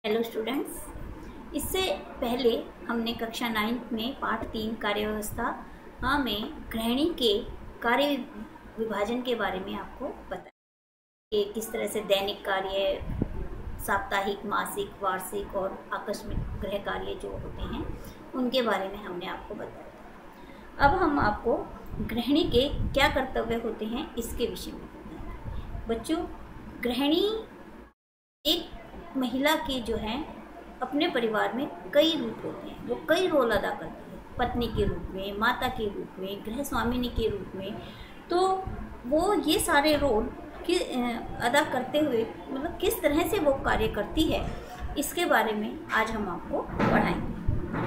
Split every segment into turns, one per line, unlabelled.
Hello students. इससे पहले हमने कक्षा 9 में पाठ 3 कार्य व्यवस्था में गृहिणी के कार्य विभाजन के बारे में आपको बताया कि किस तरह से दैनिक कार्य, साप्ताहिक, मासिक, वार्षिक और आकस्मिक गृह कार्य जो होते हैं उनके बारे में हमने आपको बताया। अब हम आपको गृहिणी के क्या कर्तव्य होते हैं इसके विषय में बताएंगे। बच्चों, गृहिणी एक महिला के जो है अपने परिवार में कई रूप होते हैं, वो कई रोल अदा करती है, पत्नी के रूप में, माता के रूप में, गृह स्वामिनी के रूप में। तो वो ये सारे रोल अदा करते हुए मतलब किस तरह से वो कार्य करती है इसके बारे में आज हम आपको पढ़ाएंगे।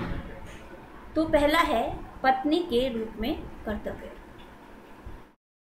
तो पहला है पत्नी के रूप में कर्तव्य।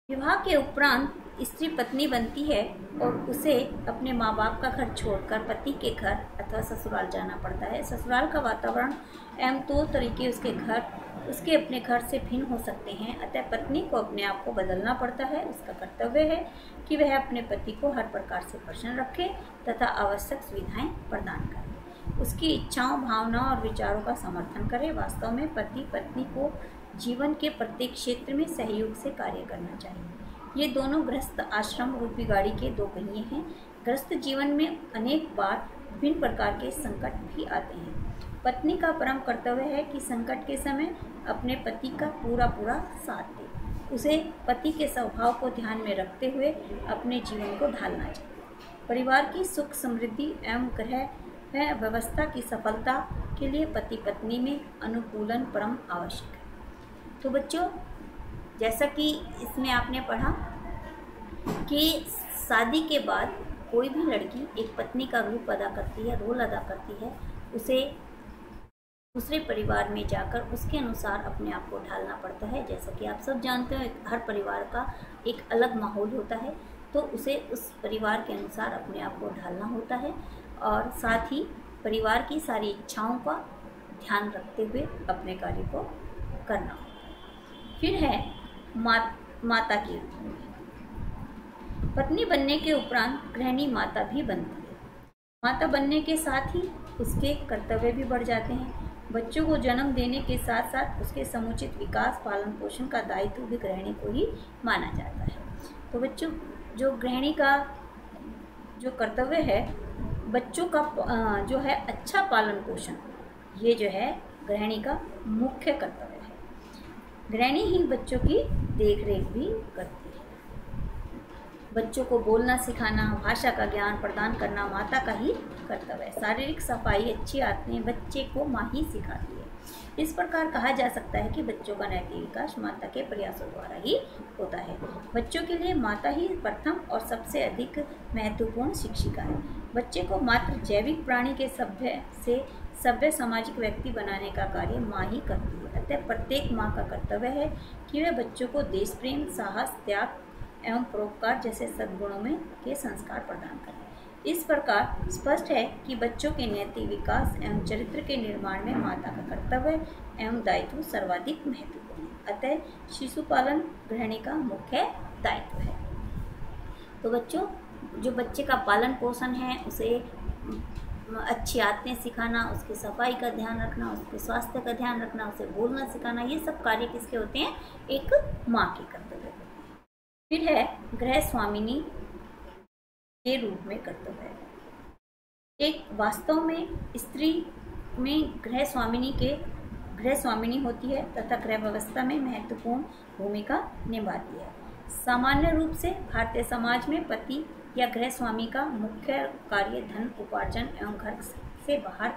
विवाह के उपरांत स्त्री पत्नी बनती है और उसे अपने माँ बाप का घर छोड़कर पति के घर अथवा ससुराल जाना पड़ता है। ससुराल का वातावरण एवं तौर तरीके उसके अपने घर से भिन्न हो सकते हैं, अतः पत्नी को अपने आप को बदलना पड़ता है। उसका कर्तव्य है कि वह अपने पति को हर प्रकार से प्रसन्न रखे तथा आवश्यक सुविधाएं प्रदान करे, उसकी इच्छाओं, भावनाओं और विचारों का समर्थन करे। वास्तव में पति पत्नी को जीवन के प्रत्येक क्षेत्र में सहयोग से कार्य करना चाहिए। ये दोनों गृहस्थ आश्रम रूपी गाड़ी के दो पहिए हैं। गृहस्थ जीवन में अनेक बार विभिन्न प्रकार के संकट भी आते हैं। पत्नी का परम कर्तव्य है कि संकट के समय अपने पति का पूरा साथ दे। उसे पति के स्वभाव को ध्यान में रखते हुए अपने जीवन को ढालना चाहिए। परिवार की सुख समृद्धि एवं गृह व्यवस्था की सफलता के लिए पति पत्नी में अनुकूलन परम आवश्यक है। तो बच्चों, जैसा कि इसमें आपने पढ़ा कि शादी के बाद कोई भी लड़की एक पत्नी का रूप अदा करती है, रोल अदा करती है। उसे दूसरे परिवार में जाकर उसके अनुसार अपने आप को ढालना पड़ता है। जैसा कि आप सब जानते हो, हर परिवार का एक अलग माहौल होता है, तो उसे उस परिवार के अनुसार अपने आप को ढालना होता है और साथ ही परिवार की सारी इच्छाओं का ध्यान रखते हुए अपने कार्य को करना होता है। फिर है माता के रूप में। पत्नी बनने के उपरांत गृहिणी माता भी बनती है। माता बनने के साथ ही उसके कर्तव्य भी बढ़ जाते हैं। बच्चों को जन्म देने के साथ साथ उसके समुचित विकास, पालन पोषण का दायित्व भी गृहिणी को ही माना जाता है। तो बच्चों, जो गृहिणी का जो कर्तव्य है, बच्चों का जो है अच्छा पालन पोषण, ये जो है गृहिणी का मुख्य कर्तव्य है। गृहिणी ही बच्चों की देखरेख भी करती है। बच्चों को बोलना सिखाना, भाषा का ज्ञान प्रदान करना माता का ही कर्तव्य है। शारीरिक सफाई, अच्छी आदतें बच्चे को माँ ही सिखाती है। इस प्रकार कहा जा सकता है कि बच्चों का नैतिक विकास माता के प्रयासों द्वारा ही होता है। बच्चों के लिए माता ही प्रथम और सबसे अधिक महत्वपूर्ण शिक्षिका है। बच्चे को मात्र जैविक प्राणी के सभ्य सामाजिक व्यक्ति बनाने का कार्य माँ ही करती है। अतः प्रत्येक माँ का कर्तव्य है कि वह बच्चों को देश प्रेम, साहस, त्याग एवं परोपकार जैसे सद्गुणों में के संस्कार प्रदान करें। इस प्रकार स्पष्ट है कि बच्चों के नैतिक विकास एवं चरित्र के निर्माण में माता का कर्तव्य एवं दायित्व सर्वाधिक महत्वपूर्ण है। अतः शिशु पालन गृहिणी का मुख्य दायित्व है। तो बच्चों, जो बच्चे का पालन पोषण है, उसे अच्छी आदतें सिखाना, उसकी सफाई का ध्यान रखना, उसके स्वास्थ्य का ध्यान रखना, उसे बोलना सिखाना, ये सब कार्य किसके होते हैं? एक माँ के कर्तव्य होते हैं। फिर है गृह स्वामिनी के रूप में कर्तव्य है। एक वास्तव में स्त्री में गृह स्वामिनी होती है तथा गृह व्यवस्था में महत्वपूर्ण भूमिका निभाती है। सामान्य रूप से भारतीय समाज में पति या गृह स्वामी का मुख्य कार्य धन उपार्जन एवं घर से बाहर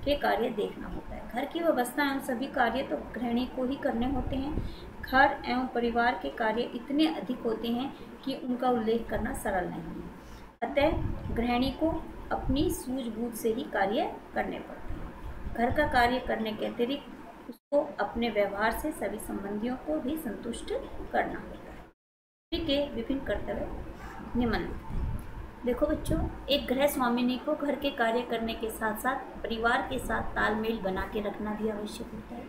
के कार्य देखना होता है। घर की व्यवस्था एवं सभी कार्य तो गृहिणी को ही करने होते हैं। घर एवं परिवार के कार्य इतने अधिक होते हैं कि उनका उल्लेख करना सरल नहीं है। अतः गृहिणी को अपनी सूझबूझ से ही कार्य करने पड़ते हैं। घर का कार्य करने के अतिरिक्त उसको अपने व्यवहार से सभी संबंधियों को भी संतुष्ट करना होता है। स्त्री के विभिन्न कर्तव्य निम्नलिखित हैं। देखो बच्चों, एक गृह स्वामिनी को घर के कार्य करने के साथ साथ परिवार के साथ तालमेल बना के रखना भी आवश्यक होता है।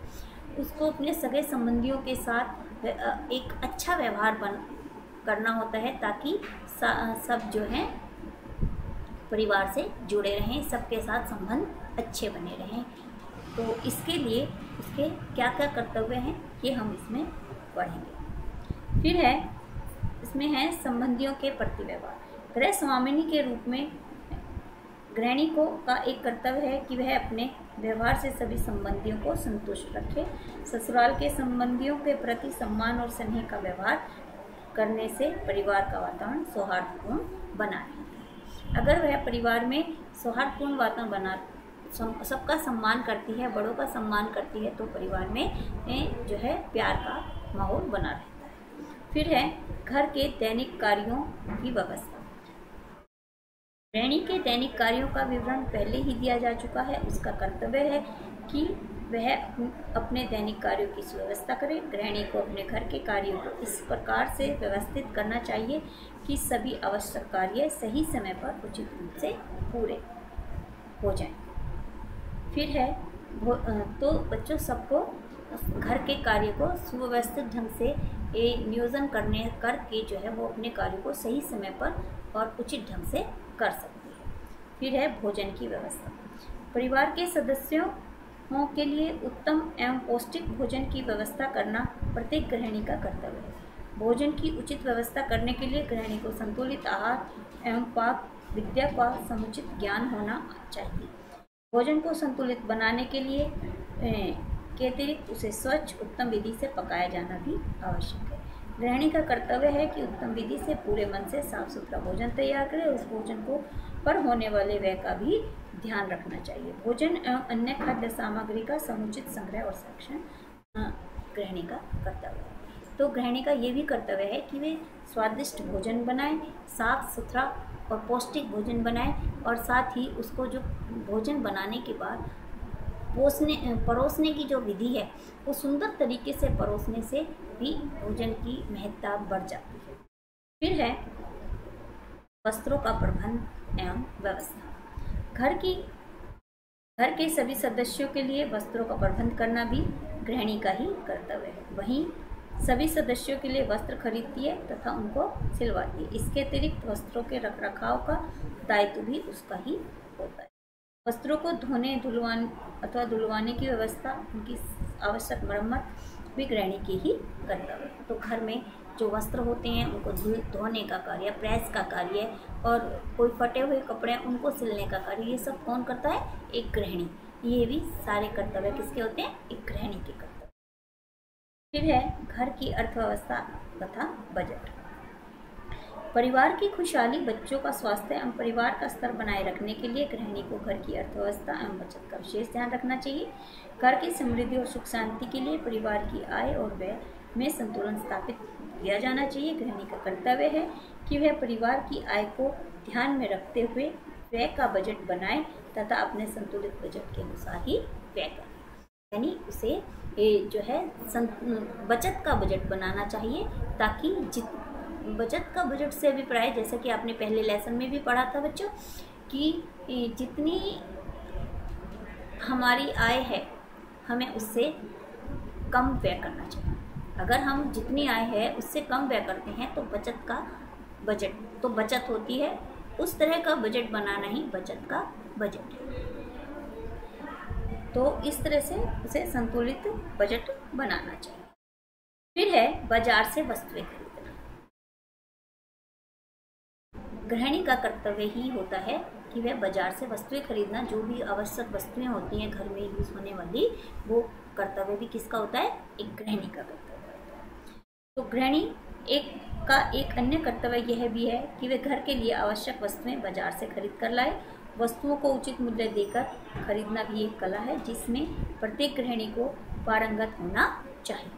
उसको अपने सगे संबंधियों के साथ एक अच्छा व्यवहार करना होता है ताकि सब जो है परिवार से जुड़े रहें, सबके साथ संबंध अच्छे बने रहें। तो इसके लिए उसके क्या क्या कर्तव्य हैं ये हम इसमें पढ़ेंगे। फिर है इसमें है संबंधियों के प्रति व्यवहार। गृह स्वामिनी के रूप में गृहिणी को का एक कर्तव्य है कि वह अपने व्यवहार से सभी संबंधियों को संतुष्ट रखे। ससुराल के संबंधियों के प्रति सम्मान और स्नेह का व्यवहार करने से परिवार का वातावरण सौहार्दपूर्ण बना रहता है। अगर वह परिवार में सौहार्दपूर्ण वातावरण बना, सबका सम्मान करती है, बड़ों का सम्मान करती है, तो परिवार में जो है प्यार का माहौल बना रहता है। फिर है घर के दैनिक कार्यों की व्यवस्था। गृहिणी के दैनिक कार्यों का विवरण पहले ही दिया जा चुका है। उसका कर्तव्य है कि वह अपने दैनिक कार्यों की सुव्यवस्था करे। गृहिणी को अपने घर के कार्यों को इस प्रकार से व्यवस्थित करना चाहिए कि सभी आवश्यक कार्य सही समय पर उचित रूप से पूरे हो जाएं। फिर है तो बच्चों सबको घर के कार्य को सुव्यवस्थित ढंग से नियोजन करके जो है वो अपने कार्य को सही समय पर और उचित ढंग से कर सकती है। फिर है भोजन की व्यवस्था। परिवार के सदस्यों के लिए उत्तम एवं पौष्टिक भोजन की व्यवस्था करना प्रत्येक गृहिणी का कर्तव्य है। भोजन की उचित व्यवस्था करने के लिए गृहिणी को संतुलित आहार एवं पाक विद्या का समुचित ज्ञान होना चाहिए। भोजन को संतुलित बनाने के लिए के अतिरिक्त उसे स्वच्छ उत्तम विधि से पकाया जाना भी आवश्यक है। गृहिणी का कर्तव्य है कि उत्तम विधि से पूरे मन से साफ सुथरा भोजन तैयार करे। उस भोजन को पर होने वाले व्यय का भी ध्यान रखना चाहिए। भोजन एवं अन्य खाद्य सामग्री का समुचित संग्रह और संरक्षण गृहिणी का कर्तव्य है। तो गृहिणी का ये भी कर्तव्य है कि वे स्वादिष्ट भोजन बनाएं, साफ सुथरा और पौष्टिक भोजन बनाएं, और साथ ही उसको जो भोजन बनाने के बाद परोसने की जो विधि है वो सुंदर तरीके से परोसने से भी भोजन की महत्ता बढ़ जाती है। फिर है वस्त्रों का प्रबंध एवं व्यवस्था। घर के सभी सदस्यों के लिए वस्त्रों का प्रबंध करना भी गृहिणी का ही कर्तव्य है। वहीं सभी सदस्यों के लिए वस्त्र खरीदती है तथा उनको सिलवाती है। इसके अतिरिक्त वस्त्रों के रखरखाव का दायित्व भी उसका ही होता है। वस्त्रों को धोने धुलवाने की व्यवस्था, उनकी आवश्यक मरम्मत भी गृहिणी की ही कर्तव्य है। तो घर में जो वस्त्र होते हैं उनको धोने का कार्य, प्रेस का कार्य, और कोई फटे हुए कपड़े उनको सिलने का कार्य, ये सब कौन करता है? एक गृहिणी। ये भी सारे कर्तव्य किसके होते हैं? एक गृहिणी के कर्तव्य। फिर है घर की अर्थव्यवस्था तथा बजट। परिवार की खुशहाली, बच्चों का स्वास्थ्य एवं परिवार का स्तर बनाए रखने के लिए गृहिणी को घर की अर्थव्यवस्था एवं बचत का विशेष ध्यान रखना चाहिए। घर की समृद्धि और सुख शांति के लिए परिवार की आय और व्यय में संतुलन स्थापित किया जाना चाहिए। गृहिणी का कर्तव्य है कि वह परिवार की आय को ध्यान में रखते हुए व्यय का बजट बनाए तथा अपने संतुलित बजट के अनुसार ही व्यय करे। यानी उसे जो है बचत का बजट बनाना चाहिए, ताकि बचत का बजट से अभिप्राय, जैसा कि आपने पहले लेसन में भी पढ़ा था बच्चों, कि जितनी हमारी आय है हमें उससे कम व्यय करना चाहिए। अगर हम जितनी आय है उससे कम व्यय करते हैं तो बचत होती है। उस तरह का बजट बनाना ही बचत का बजट है। तो इस तरह से उसे संतुलित बजट बनाना चाहिए। फिर है बाजार से वस्तुएं खरीदना। गृहिणी का कर्तव्य ही होता है कि वह बाजार से वस्तुएं खरीदना, जो भी आवश्यक वस्तुएं होती हैं घर में यूज होने वाली, वो कर्तव्य भी किसका होता है? एक गृहिणी का कर्तव्य होता है। तो गृहिणी का एक अन्य कर्तव्य यह भी है कि वे घर के लिए आवश्यक वस्तुएं बाजार से खरीद कर लाए। वस्तुओं को उचित मूल्य देकर खरीदना भी एक कला है जिसमें प्रत्येक गृहिणी को पारंगत होना चाहिए।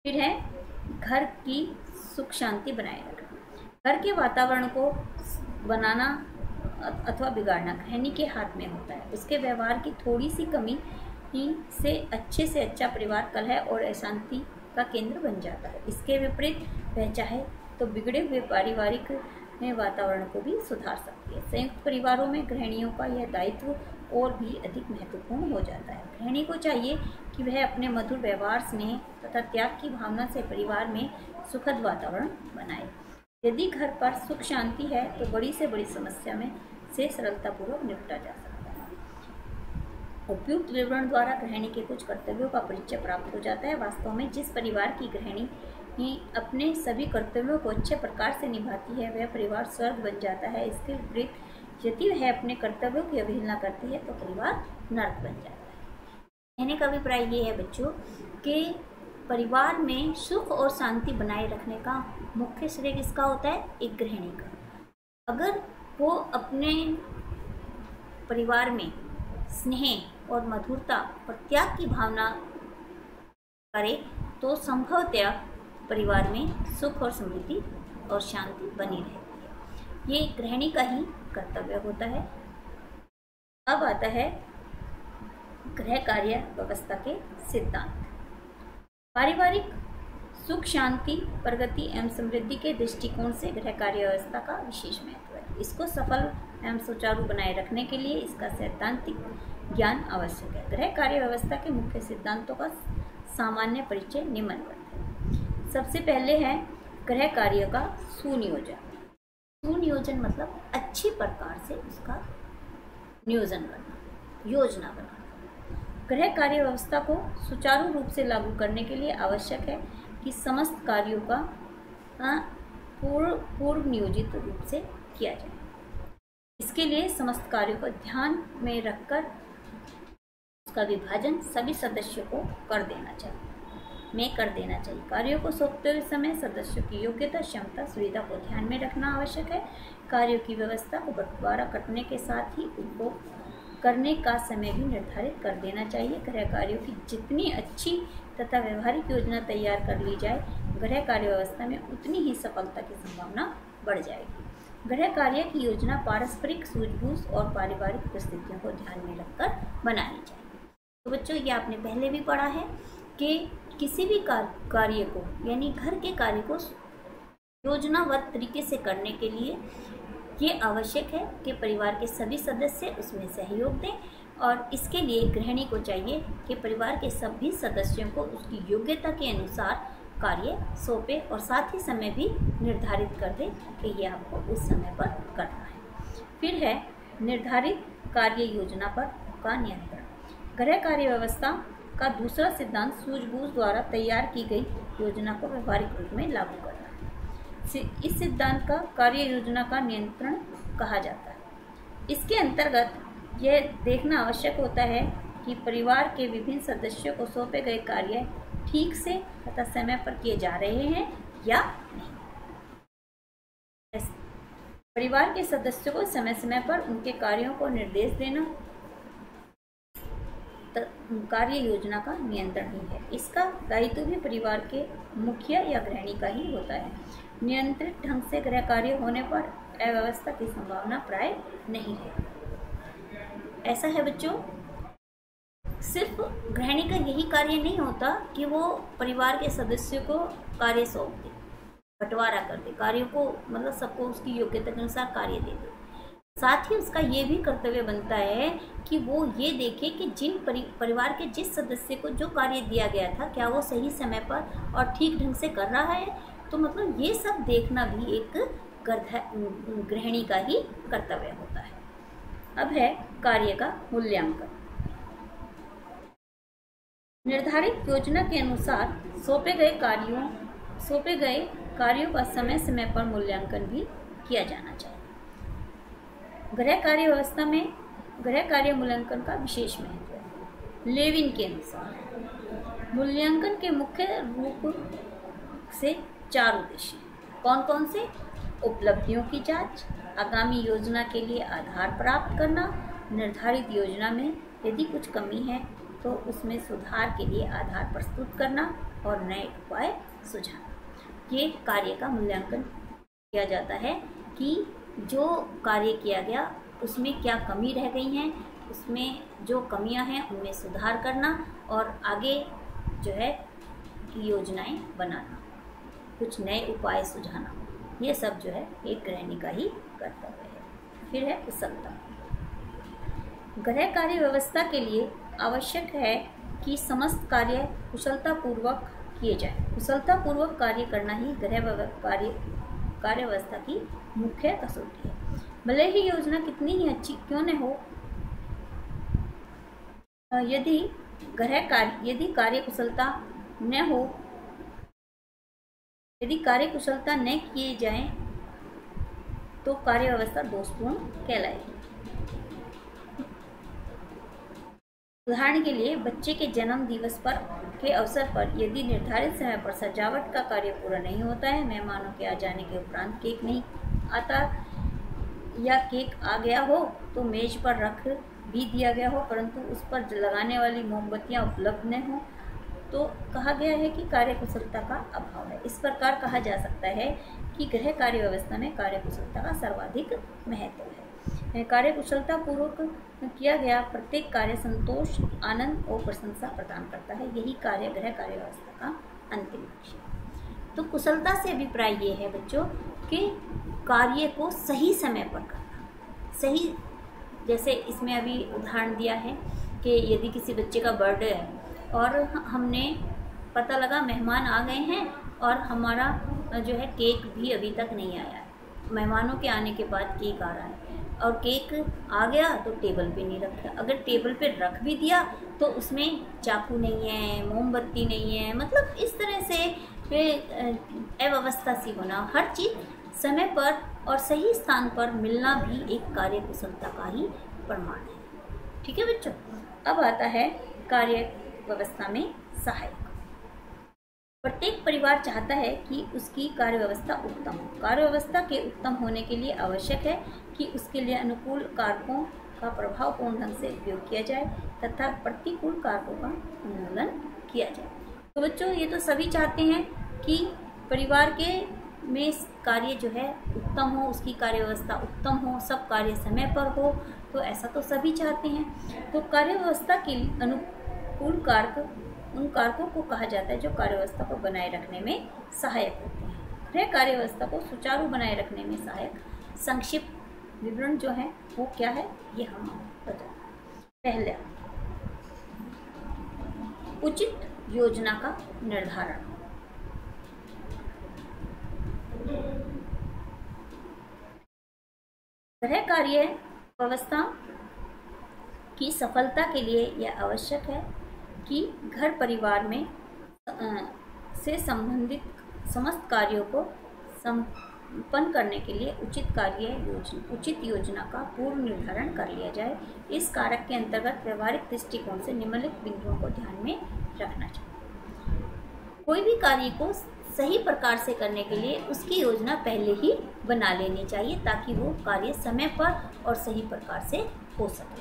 फिर है घर की सुख शांति बनाए रखना। घर के वातावरण को बनाना अथवा बिगाड़ना गृहिणी के हाथ में होता है। उसके व्यवहार की थोड़ी सी कमी से अच्छा परिवार कलह और अशांति का केंद्र बन जाता है। इसके विपरीत वह चाहे तो बिगड़े हुए पारिवारिक वातावरण को भी सुधार सकती है। संयुक्त परिवारों में गृहिणियों का यह दायित्व और भी अधिक महत्वपूर्ण हो जाता है। गृहिणी को चाहिए कि वह अपने मधुर व्यवहार, स्नेह तथा त्याग की भावना से परिवार में सुखद वातावरण बनाए। यदि घर पर सुख शांति है तो बड़ी से बड़ी समस्या में से सरलतापूर्वक निपटा जा सकता है। उपयुक्त विवरण द्वारा गृहिणी के कुछ कर्तव्यों का परिचय प्राप्त हो जाता है। वास्तव में जिस परिवार की गृहिणी अपने सभी कर्तव्यों को अच्छे प्रकार से निभाती है वह परिवार स्वर्ग बन जाता है। इसके विपरीत यदि वह अपने कर्तव्यों की अवहेलना करती है तो परिवार नरक बन जाता है। कहने का अभिप्राय ये है बच्चों कि परिवार में सुख और शांति बनाए रखने का मुख्य श्रेय किसका होता है? एक गृहिणी का। अगर वो अपने परिवार में स्नेह और मधुरता और त्याग की भावना करे तो संभवतः परिवार में सुख और समृद्धि और शांति बनी रहती है। ये गृहिणी का ही कर्तव्य होता है। अब आता है गृह कार्य व्यवस्था के सिद्धांत। पारिवारिक सुख, शांति, प्रगति एवं समृद्धि के दृष्टिकोण से गृह कार्य व्यवस्था का विशेष महत्व है। इसको सफल एवं सुचारू बनाए रखने के लिए इसका सैद्धांतिक ज्ञान आवश्यक है। गृह कार्य व्यवस्था के मुख्य सिद्धांतों का सामान्य परिचय निम्नवत है। सबसे पहले है गृह कार्य का सुनियोजन। सुनियोजन मतलब अच्छी प्रकार से उसका नियोजन करना, योजना बनाना। गृह कार्य व्यवस्था को सुचारू रूप से लागू करने के लिए आवश्यक है कि समस्त कार्यों का पूर्व नियोजित रूप से किया जाए। इसके लिए समस्त कार्यों को ध्यान में रखकर उसका विभाजन सभी सदस्यों को कर देना चाहिए। कार्यों को सौंपते हुए समय सदस्यों की योग्यता, क्षमता, सुविधा को ध्यान में रखना आवश्यक है। कार्यों की व्यवस्था को बंटवारा करने के साथ ही उनको करने का समय भी निर्धारित कर देना चाहिए। गृह कार्यों की जितनी अच्छी तथा व्यवहारिक योजना तैयार कर ली जाए, गृह कार्य व्यवस्था में उतनी ही सफलता की संभावना बढ़ जाएगी। गृह कार्य की योजना पारस्परिक सूझबूझ और पारिवारिक परिस्थितियों को ध्यान में रखकर बनानी चाहिए। तो बच्चों, ये आपने पहले भी पढ़ा है कि किसी भी कार्य को यानी घर के कार्य को योजनाबद्ध तरीके से करने के लिए ये आवश्यक है कि परिवार के सभी सदस्य उसमें सहयोग दें और इसके लिए गृहिणी को चाहिए कि परिवार के सभी सदस्यों को उसकी योग्यता के अनुसार कार्य सौंपे और साथ ही समय भी निर्धारित कर दे कि ये आपको उस समय पर करना है। फिर है निर्धारित कार्य योजना पर का नियंत्रण। गृह कार्य व्यवस्था का दूसरा सिद्धांत सूझबूझ द्वारा तैयार की गई योजना को व्यवहारिक रूप में लागू करना है। इस सिद्धांत का कार्य योजना का नियंत्रण कहा जाता है। इसके अंतर्गत यह देखना आवश्यक होता है कि परिवार के विभिन्न सदस्यों को सौंपे गए कार्य ठीक से तथा समय पर किए जा रहे हैं या नहीं। परिवार के सदस्यों को समय समय पर उनके कार्यों को निर्देश देना कार्य योजना का नियंत्रण ही है। इसका दायित्व भी परिवार के मुखिया या गृहिणी का ही होता है। नियंत्रित ढंग से गृह कार्य होने पर अव्यवस्था की संभावना प्राय नहीं है। ऐसा है बच्चों, सिर्फ गृहिणी का यही कार्य नहीं होता कि वो परिवार के सदस्यों को कार्य सौंप दे, बंटवारा कर दे, कार्यों को मतलब सबको उसकी योग्यता के अनुसार कार्य दे दे। साथ ही उसका ये भी कर्तव्य बनता है कि वो ये देखे कि जिन परिवार के जिस सदस्य को जो कार्य दिया गया था क्या वो सही समय पर और ठीक ढंग से कर रहा है। तो मतलब ये सब देखना भी एक गृहिणी का ही कर्तव्य होता है। अब है कार्य का मूल्यांकन। निर्धारित योजना के अनुसार सौंपे गए कार्यों का समय समय पर मूल्यांकन भी किया जाना चाहिए। गृह कार्य व्यवस्था में गृह कार्य मूल्यांकन का विशेष महत्व है। लेविन के अनुसार मूल्यांकन के मुख्य रूप से 4 उद्देश्य कौन कौन से? उपलब्धियों की जांच, आगामी योजना के लिए आधार प्राप्त करना, निर्धारित योजना में यदि कुछ कमी है तो उसमें सुधार के लिए आधार प्रस्तुत करना और नए उपाय सुझाना। ये कार्य का मूल्यांकन किया जाता है कि जो कार्य किया गया उसमें क्या कमी रह गई हैं, उसमें जो कमियां हैं उनमें सुधार करना और आगे जो है कि योजनाएं बनाना, कुछ नए उपाय सुझाना, ये सब जो है एक गृहिणी का ही कर्तव्य है। फिर है कुशलता। गृह कार्य व्यवस्था के लिए आवश्यक है कि समस्त कार्य कुशलतापूर्वक किए जाए। कुशलतापूर्वक कार्य करना ही गृह कार्य व्यवस्था की मुख्य कसौटी है। भले ही योजना कितनी ही अच्छी क्यों न हो, यदि कार्य कुशलता न किए जाए तो कार्य व्यवस्था दोषपूर्ण कहलाएगी। उदाहरण के लिए बच्चे के जन्म दिवस के अवसर पर यदि निर्धारित समय पर सजावट का कार्य पूरा नहीं होता है, मेहमानों के आ जाने के उपरांत केक नहीं आता या केक आ गया हो तो मेज पर रख भी दिया गया हो परंतु उस पर लगाने वाली मोमबत्तियां उपलब्ध न हो, तो कहा गया है कि कार्यकुशलता का अभाव है। इस प्रकार कहा जा सकता है कि गृह कार्य व्यवस्था में कार्यकुशलता का सर्वाधिक महत्व है। कार्यकुशलता पूर्वक किया गया प्रत्येक कार्य संतोष, आनंद और प्रशंसा प्रदान करता है। यही गृह कार्य व्यवस्था का अंतिम लक्ष्य है। तो कुशलता से अभिप्राय ये है बच्चों कि कार्य को सही समय पर करना। सही, जैसे इसमें अभी उदाहरण दिया है कि यदि किसी बच्चे का बर्थडे है और हमने पता लगा मेहमान आ गए हैं और हमारा जो है केक भी अभी तक नहीं आया है, मेहमानों के आने के बाद केक आ रहा है और केक आ गया तो टेबल पे नहीं रखा, अगर टेबल पे रख भी दिया तो उसमें चाकू नहीं है, मोमबत्ती नहीं है, मतलब इस तरह से अव्यवस्था सी होना। हर चीज़ समय पर और सही स्थान पर मिलना भी एक कार्य कुशलता का ही प्रमाण है। ठीक है बच्चों, अब आता है कार्य व्यवस्था में सहायक। प्रत्येक परिवार चाहता है कि उसकी कार्य व्यवस्था उत्तम हो। कार्य व्यवस्था के उत्तम होने के लिए आवश्यक है कि उसके लिए अनुकूल कारकों का प्रभावपूर्ण ढंग से उपयोग किया जाए तथा प्रतिकूल कारकों का उन्मूलन किया जाए। तो बच्चों, ये तो सभी चाहते हैं कि परिवार के में कार्य जो है उत्तम हो, उसकी कार्य व्यवस्था उत्तम हो, सब कार्य समय पर हो, तो ऐसा तो सभी चाहते हैं। तो कार्य व्यवस्था के अनुकूल कारक उन कारकों को कहा जाता है जो कार्य व्यवस्था को बनाए रखने में सहायक होते हैं। गृह कार्य व्यवस्था को सुचारू बनाए रखने में सहायक संक्षिप्त विवरण जो है वो क्या है, ये हम बताएं। पहला, उचित योजना का निर्धारण। गृह कार्य व्यवस्था की सफलता के लिए यह आवश्यक है कि घर परिवार में से संबंधित समस्त कार्यों को संपन्न करने के लिए उचित योजना का पूर्व निर्धारण कर लिया जाए। इस कारक के अंतर्गत व्यवहारिक दृष्टिकोण से निम्नलिखित बिंदुओं को ध्यान में रखना चाहिए। कोई भी कार्य को सही प्रकार से करने के लिए उसकी योजना पहले ही बना लेनी चाहिए ताकि वो कार्य समय पर और सही प्रकार से हो सके।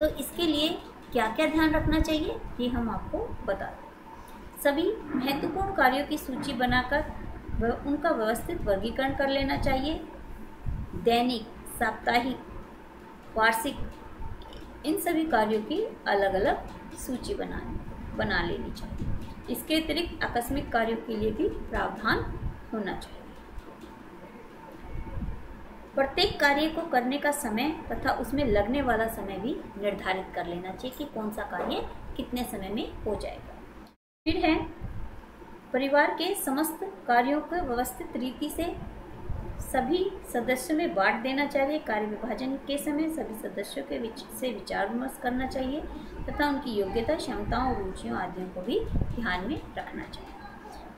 तो इसके लिए क्या क्या ध्यान रखना चाहिए ये हम आपको बता दें। सभी महत्वपूर्ण कार्यों की सूची बनाकर उनका व्यवस्थित वर्गीकरण कर लेना चाहिए। दैनिक, साप्ताहिक, वार्षिक, इन सभी कार्यों की अलग अलग सूची बना लेनी चाहिए। इसके अतिरिक्त आकस्मिक कार्यों के लिए भी प्रावधान होना चाहिए। प्रत्येक कार्य को करने का समय तथा उसमें लगने वाला समय भी निर्धारित कर लेना चाहिए कि कौन सा कार्य कितने समय में हो जाएगा। फिर है परिवार के समस्त कार्यों को व्यवस्थित रीति से सभी सदस्यों में बांट देना चाहिए। कार्य विभाजन के समय सभी सदस्यों के से विचार विमर्श करना चाहिए तथा उनकी योग्यता, क्षमताओं, रुचियों आदि को भी ध्यान में रखना चाहिए।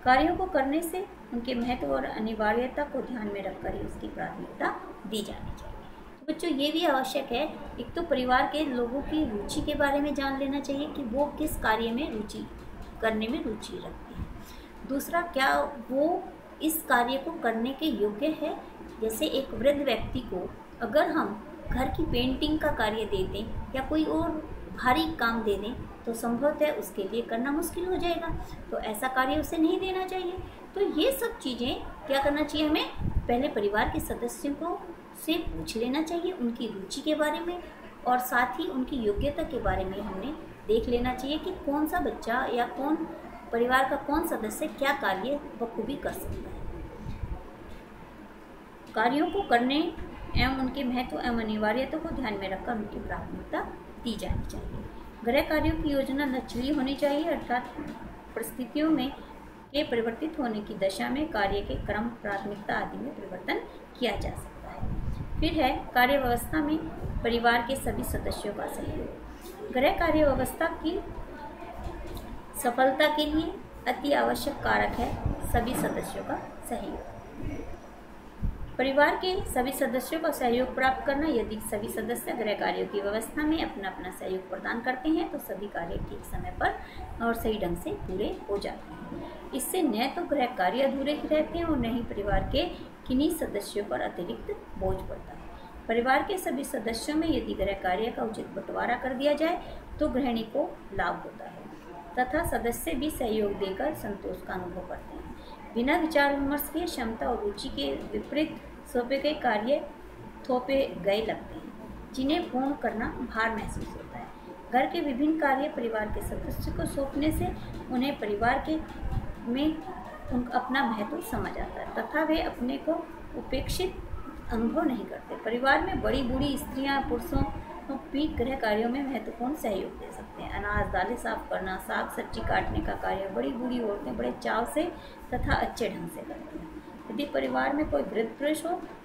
कार्यों को करने से उनके महत्व और अनिवार्यता को ध्यान में रखकर ही उसकी प्राथमिकता दी जानी चाहिए। तो बच्चों, ये भी आवश्यक है, एक तो परिवार के लोगों की रुचि के बारे में जान लेना चाहिए कि वो किस कार्य में रुचि करने में रुचि रखते हैं। दूसरा, क्या वो इस कार्य को करने के योग्य है। जैसे एक वृद्ध व्यक्ति को अगर हम घर की पेंटिंग का कार्य दे दें या कोई और भारी काम दे दें तो संभवतः उसके लिए करना मुश्किल हो जाएगा, तो ऐसा कार्य उसे नहीं देना चाहिए। तो ये सब चीज़ें क्या करना चाहिए, हमें पहले परिवार के सदस्यों को से पूछ लेना चाहिए उनकी रुचि के बारे में और साथ ही उनकी योग्यता के बारे में हमने देख लेना चाहिए कि कौन सा बच्चा या कौन परिवार का कौन सदस्य क्या कार्य बखूबी कर सकता है। कार्यों को करने एवं उनके महत्व एवं अनिवार्यता को ध्यान में रखकर उनकी प्राथमिकता दी जानी चाहिए। गृह कार्यों की योजना लचीली होनी चाहिए, अर्थात परिस्थितियों में के परिवर्तित होने की दशा में कार्य के क्रम, प्राथमिकता आदि में परिवर्तन किया जा सकता है। फिर है कार्य व्यवस्था में परिवार के सभी सदस्यों का सहयोग। गृह कार्य व्यवस्था की सफलता के लिए अति आवश्यक कारक है सभी सदस्यों का सहयोग। परिवार के सभी सदस्यों का सहयोग प्राप्त करना। यदि सभी सदस्य गृह कार्यों की व्यवस्था में अपना अपना सहयोग प्रदान करते हैं तो सभी कार्य ठीक समय पर और सही ढंग से पूरे हो जाते हैं। इससे न तो गृह कार्य अधूरे ही रहते हैं और न ही परिवार के किन्हीं सदस्यों पर अतिरिक्त बोझ पड़ता है। परिवार के सभी सदस्यों में यदि गृह कार्य का उचित बंटवारा कर दिया जाए तो गृहिणी को लाभ होता है तथा सदस्य भी सहयोग देकर संतोष का अनुभव करते हैं। बिना विचार विमर्श के क्षमता और रुचि के विपरीत सौंपे गए कार्य थोपे गए लगते हैं, जिन्हें पूर्ण करना भार महसूस होता है। घर के विभिन्न कार्य परिवार के सदस्य को सौंपने से उन्हें परिवार के में अपना महत्व समझ आता है तथा वे अपने को उपेक्षित अनुभव नहीं करते। परिवार में बड़ी बूढ़ी स्त्रियां पुरुषों भी गृह कार्यों में महत्वपूर्ण सहयोग दे सकते हैं। अनाज दालें साफ करना, साग सब्जी काटने का कार्य बड़ी बूढ़ी औरतें बड़े चाव से तथा अच्छे ढंग से करती हैं। यदि परिवार में कोई वृद्ध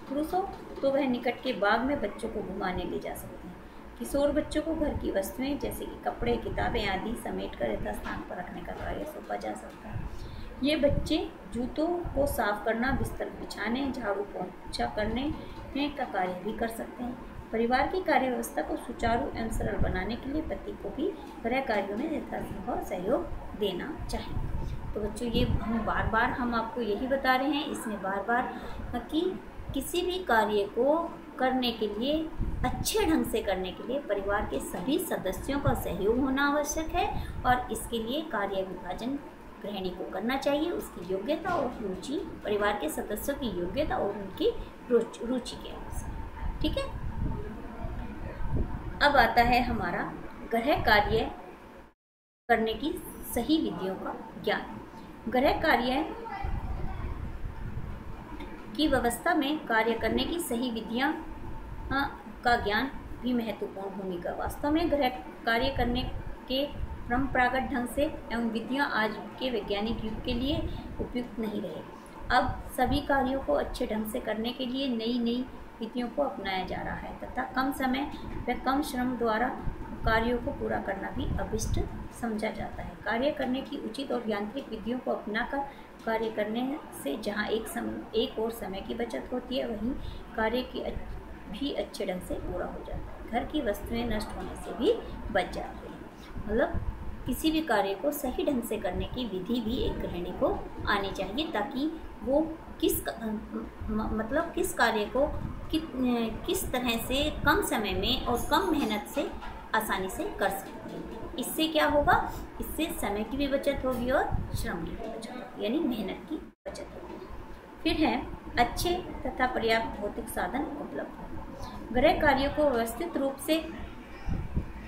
पुरुष हो तो वह निकट के बाग में बच्चों को घुमाने ले जा सकते हैं। किशोर बच्चों को घर की वस्तुएं जैसे कि कपड़े, किताबें आदि समेट कर यथास्थान पर रखने का कार्य सौंपा जा सकता है। ये बच्चे जूतों को साफ करना, बिस्तर बिछाने, झाड़ू पोंछा करने का कार्य भी कर सकते हैं। परिवार की कार्य व्यवस्था को सुचारू एवं सरल बनाने के लिए पति को भी गृह कार्यों में यथासंभव सहयोग देना चाहिए। तो बच्चों ये बार बार हम आपको यही बता रहे हैं इसमें बार बार कि किसी भी कार्य को करने के लिए अच्छे ढंग से करने के लिए परिवार के सभी सदस्यों का सहयोग होना आवश्यक है और इसके लिए कार्य विभाजन गृहिणी को करना चाहिए। उसकी योग्यता और रुचि, परिवार के सदस्यों की योग्यता और उनकी रुचि के अनुसार। ठीक है, अब आता है हमारा गृह कार्य करने की सही विधियों का ज्ञान। गृह कार्य की व्यवस्था में कार्य करने की सही विधियां का ज्ञान भी महत्वपूर्ण भूमिका। वास्तव में गृह कार्य करने के परंपरागत ढंग से एवं विधियां आज के वैज्ञानिक युग के लिए उपयुक्त नहीं रहे। अब सभी कार्यों को अच्छे ढंग से करने के लिए नई नई विधियों को अपनाया जा रहा है तथा कम समय व कम श्रम द्वारा कार्यों को पूरा करना भी अभिष्ट समझा जाता है। कार्य करने की उचित और यांत्रिक विधियों को अपनाकर कार्य करने से जहाँ एक और समय की बचत होती है, वहीं कार्य की भी अच्छे ढंग से पूरा हो जाता है। घर की वस्तुएं नष्ट होने से भी बच जाती हैं। मतलब किसी भी कार्य को सही ढंग से करने की विधि भी एक गृहिणी को आनी चाहिए ताकि वो किस कार्य को किस तरह से कम समय में और कम मेहनत से आसानी से कर सकते हैं। इससे क्या होगा, इससे समय की भी बचत होगी और श्रम की भी बचत होगी, यानी मेहनत की बचत होगी। फिर है अच्छे तथा पर्याप्त भौतिक साधन उपलब्ध हो। गृह कार्यों को व्यवस्थित रूप से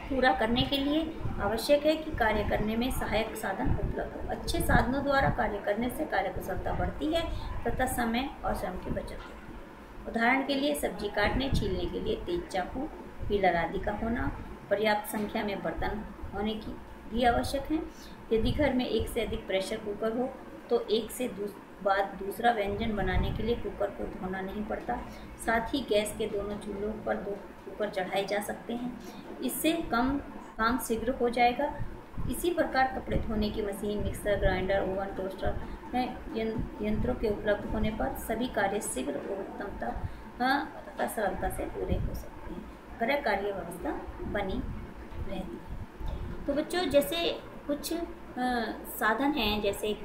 पूरा करने के लिए आवश्यक है कि कार्य करने में सहायक साधन उपलब्ध हो। अच्छे साधनों द्वारा कार्य करने से कार्यकुशलता बढ़ती है तथा समय और श्रम की बचत होती है। उदाहरण के लिए सब्जी काटने, छीलने के लिए तेज चाकू, पीलर आदि का होना, पर्याप्त संख्या में बर्तन होने की भी आवश्यक है। यदि घर में एक से अधिक प्रेशर कुकर हो तो एक से बाद दूसरा व्यंजन बनाने के लिए कुकर को धोना नहीं पड़ता। साथ ही गैस के दोनों चूल्हों पर 2 कुकर चढ़ाए जा सकते हैं। इससे काम शीघ्र हो जाएगा। इसी प्रकार कपड़े धोने की machine, mixer grinder, oven, toaster यंत्रों के उपलब्ध होने पर सभी कार्य शीघ्र और उत्तमता तथा सरलता से पूरे हो सकते हैं। गृह कार्य व्यवस्था बनी रहती है। तो बच्चों जैसे कुछ साधन हैं, जैसे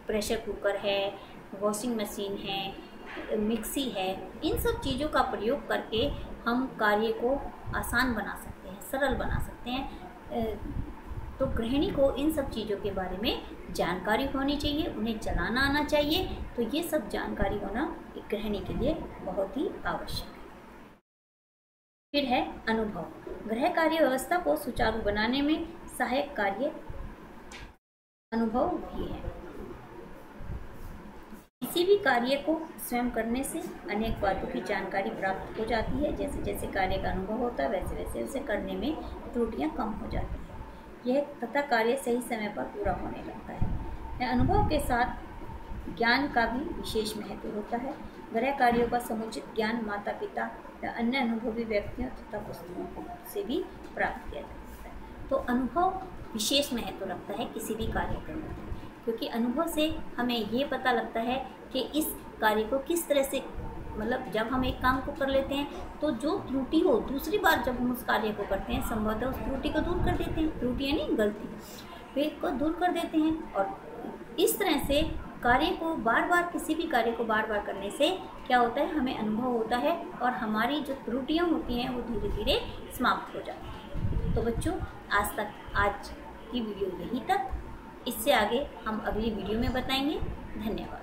प्रेशर कुकर है, वॉशिंग मशीन है, मिक्सी है, इन सब चीज़ों का प्रयोग करके हम कार्य को आसान बना सकते हैं, सरल बना सकते हैं। तो गृहिणी को इन सब चीज़ों के बारे में जानकारी होनी चाहिए, उन्हें चलाना आना चाहिए। तो ये सब जानकारी होना एक गृहिणी के लिए बहुत ही आवश्यक है। फिर है अनुभव। गृह कार्य व्यवस्था को सुचारू बनाने में सहायक कार्य अनुभव भी है। किसी भी कार्य को स्वयं करने से अनेक बातों की जानकारी प्राप्त हो जाती है। जैसे जैसे कार्य का अनुभव होता है वैसे वैसे उसे करने में त्रुटियां कम हो जाती हैं। यह तथा कार्य सही समय पर पूरा होने लगता है। अनुभव के साथ ज्ञान का भी विशेष महत्व होता है। गृह कार्यों का समुचित ज्ञान माता पिता या अन्य अनुभवी व्यक्तियों तथा पुस्तकों से भी प्राप्त किया जा सकता है। तो अनुभव विशेष महत्व रखता है किसी भी कार्य करने में, क्योंकि अनुभव से हमें ये पता लगता है कि इस कार्य को किस तरह से, मतलब जब हम एक काम को कर लेते हैं तो जो त्रुटि हो दूसरी बार जब हम उस कार्य को करते हैं संभवतः उस त्रुटि को दूर कर देते हैं। त्रुटि यानी गलती, वे को दूर कर देते हैं। और इस तरह से कार्य को बार बार, किसी भी कार्य को बार बार करने से क्या होता है, हमें अनुभव होता है और हमारी जो त्रुटियाँ होती हैं वो धीरे धीरे समाप्त हो जाती हैं। तो बच्चों, आज की वीडियो यहीं तक। इससे आगे हम अगली वीडियो में बताएंगे। धन्यवाद।